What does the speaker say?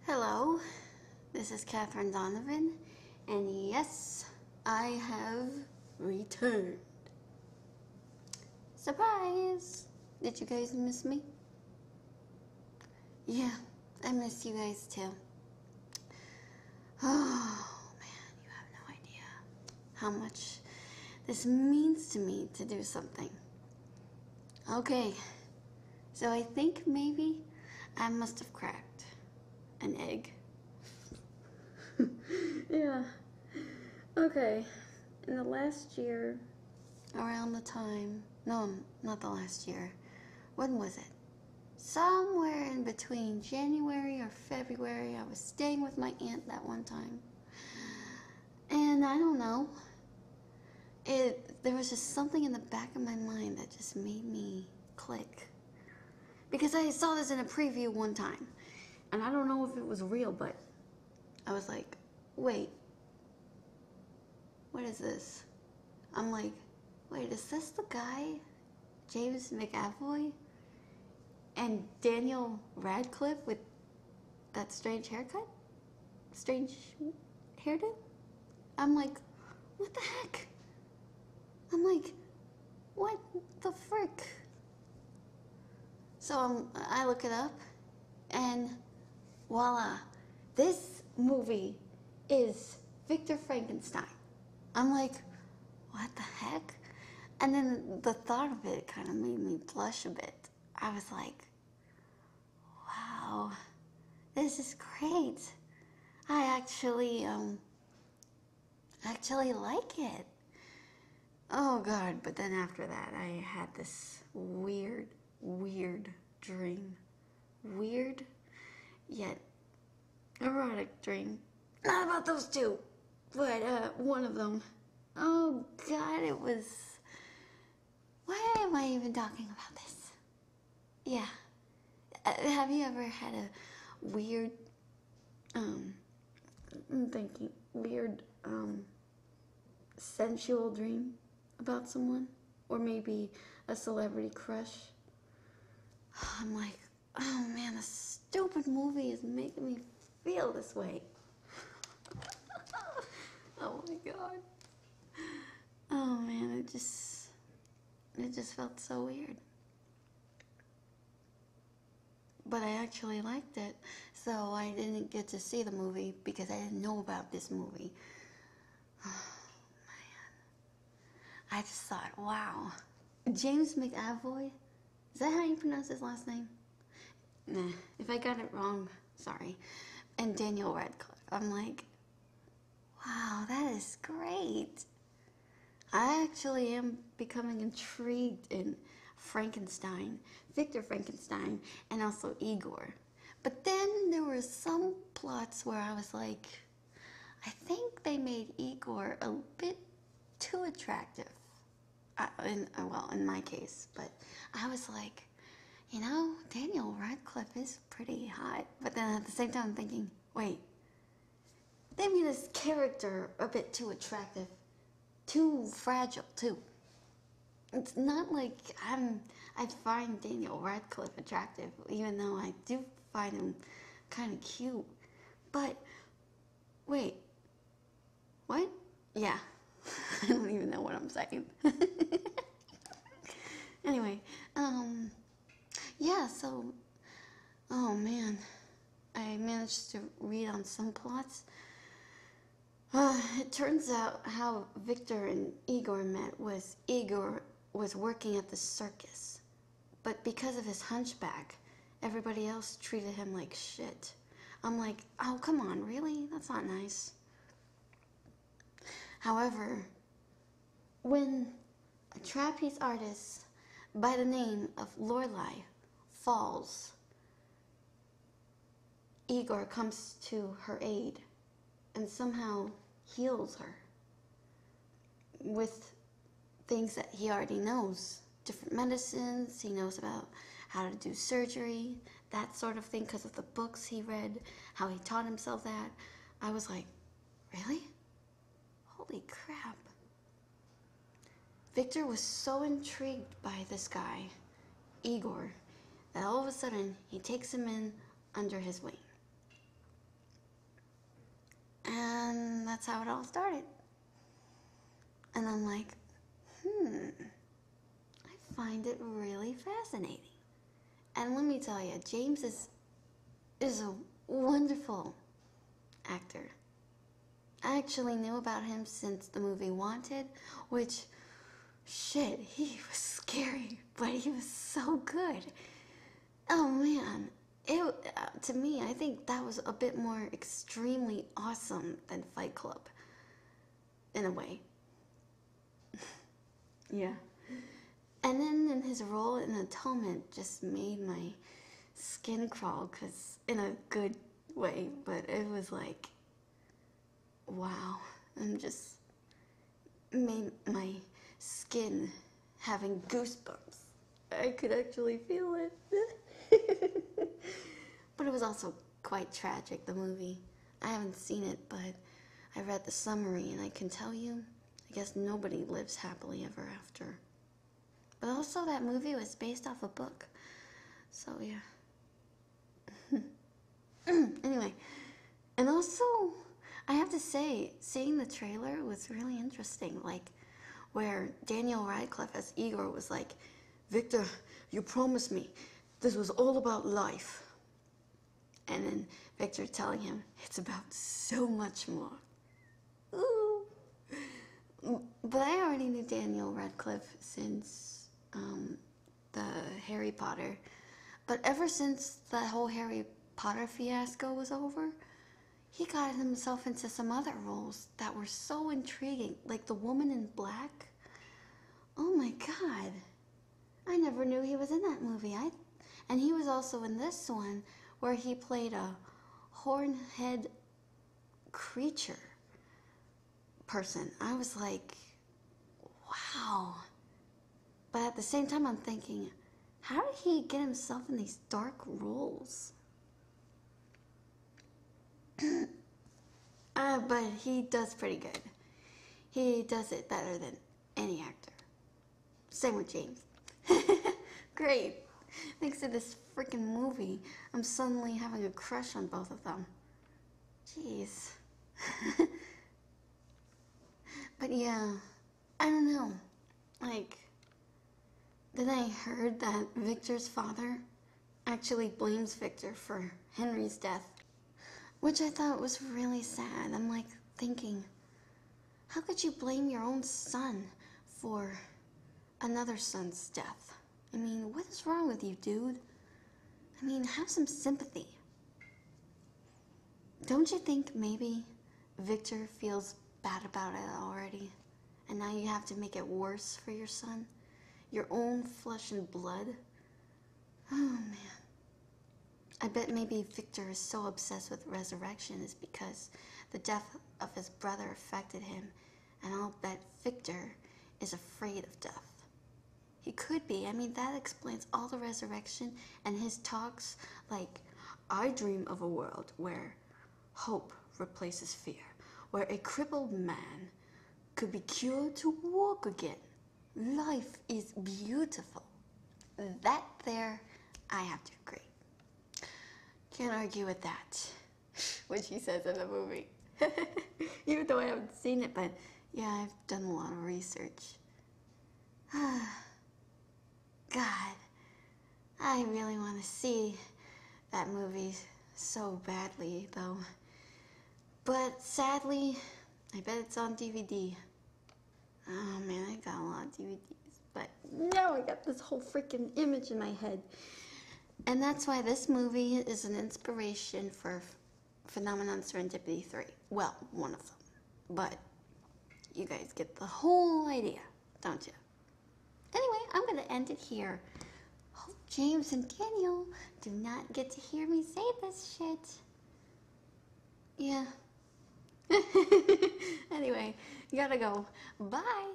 Hello, this is Catherine Donovan, and yes, I have returned. Surprise! Did you guys miss me? Yeah, I miss you guys too. Oh man, you have no idea how much this means to me to do something. Okay, so I think maybe I must have cracked an egg. Yeah. Okay. In the last year, around the time, no, not the last year. When was it? Somewhere in between January or February, I was staying with my aunt that one time. And I don't know. There was just something in the back of my mind that just made me click. Because I saw this in a preview one time. And I don't know if it was real, but I was like, wait, what is this? I'm like, wait, is this the guy, James McAvoy, and Daniel Radcliffe with that strange haircut? Strange hairdo? I'm like, what the heck? I'm like, what the frick? So I look it up, and voila, this movie is Victor Frankenstein. I'm like, what the heck? And then the thought of it kind of made me blush a bit. I was like, wow, this is great. I actually like it. Oh God, but then after that, I had this weird dream. Weird, yet erotic dream. Not about those two, but one of them. Oh God, it was... Why am I even talking about this? Yeah. Have you ever had a weird, I'm thinking, weird, sensual dream about someone? Or maybe a celebrity crush? I'm like, oh man, a stupid movie is making me feel this way. Oh my God. Oh man, it just felt so weird. But I actually liked it, so I didn't get to see the movie because I didn't know about this movie. Oh man. I just thought, wow. James McAvoy? Is that how you pronounce his last name? Nah, if I got it wrong, sorry. And Daniel Radcliffe. I'm like, wow, that is great. I actually am becoming intrigued in Frankenstein, Victor Frankenstein, and also Igor. But then there were some plots where I was like, I think they made Igor a bit too attractive. In my case, but I was like, you know, Daniel Radcliffe is pretty hot. But then at the same time I'm thinking, wait, they made this character a bit too attractive, too fragile too. It's not like I find Daniel Radcliffe attractive, even though I do find him kind of cute. But wait, what? Yeah, I don't even know what I'm saying. Anyway, yeah, so, oh man, I managed to read on some plots. It turns out how Victor and Igor met was Igor was working at the circus, but because of his hunchback, everybody else treated him like shit. I'm like, oh, come on, really? That's not nice. However, when a trapeze artist by the name of Lorelei falls, Igor comes to her aid and somehow heals her with things that he already knows. Different medicines, he knows about how to do surgery, that sort of thing, because of the books he read, how he taught himself that. I was like, really? Holy crap. Victor was so intrigued by this guy, Igor, that all of a sudden he takes him in under his wing. And that's how it all started. And I'm like, I find it really fascinating. And let me tell you, James is a wonderful actor. I actually knew about him since the movie Wanted, which, shit, he was scary, but he was so good. Oh man, to me, I think that was a bit more extremely awesome than Fight Club, in a way. Yeah. And then in his role in Atonement just made my skin crawl, cause in a good way, but it was like, wow, I'm just made my skin having goosebumps. I could actually feel it. But it was also quite tragic, the movie. I haven't seen it, but I read the summary, and I can tell you, I guess nobody lives happily ever after. But also that movie was based off a book. So yeah. Anyway, and also I have to say, seeing the trailer was really interesting. Like, where Daniel Radcliffe as Igor was like, Victor, you promised me this was all about life. And then Victor telling him, it's about so much more. Ooh. But I already knew Daniel Radcliffe since the Harry Potter. But ever since that whole Harry Potter fiasco was over, he got himself into some other roles that were so intriguing, like The Woman in Black. Oh my god. I never knew he was in that movie. And he was also in this one where he played a hornhead creature person. I was like, wow. But at the same time, I'm thinking, how did he get himself in these dark roles? But he does pretty good. He does it better than any actor. Same with James. Great. Thanks to this freaking movie, I'm suddenly having a crush on both of them. Jeez. But yeah, I don't know. Like, then I heard that Victor's father actually blames Victor for Henry's death, which I thought was really sad. I'm like thinking, how could you blame your own son for another son's death? I mean, what is wrong with you, dude? I mean, have some sympathy. Don't you think maybe Victor feels bad about it already? And now you have to make it worse for your son? Your own flesh and blood? Oh, man. I bet maybe Victor is so obsessed with resurrection is because the death of his brother affected him, and I'll bet Victor is afraid of death. He could be. I mean, that explains all the resurrection and his talks like, I dream of a world where hope replaces fear, where a crippled man could be cured to walk again. Life is beautiful. That there, I have to agree. Can't argue with that, what she says in the movie. Even though I haven't seen it, but yeah, I've done a lot of research. God, I really want to see that movie so badly, though. But sadly, I bet it's on DVD. Oh man, I got a lot of DVDs, but now I got this whole freaking image in my head. And that's why this movie is an inspiration for Phenomenon Serendipity 3. Well, one of them. But you guys get the whole idea, don't you? Anyway, I'm going to end it here. Hope James and Daniel do not get to hear me say this shit. Yeah. Anyway, gotta go. Bye.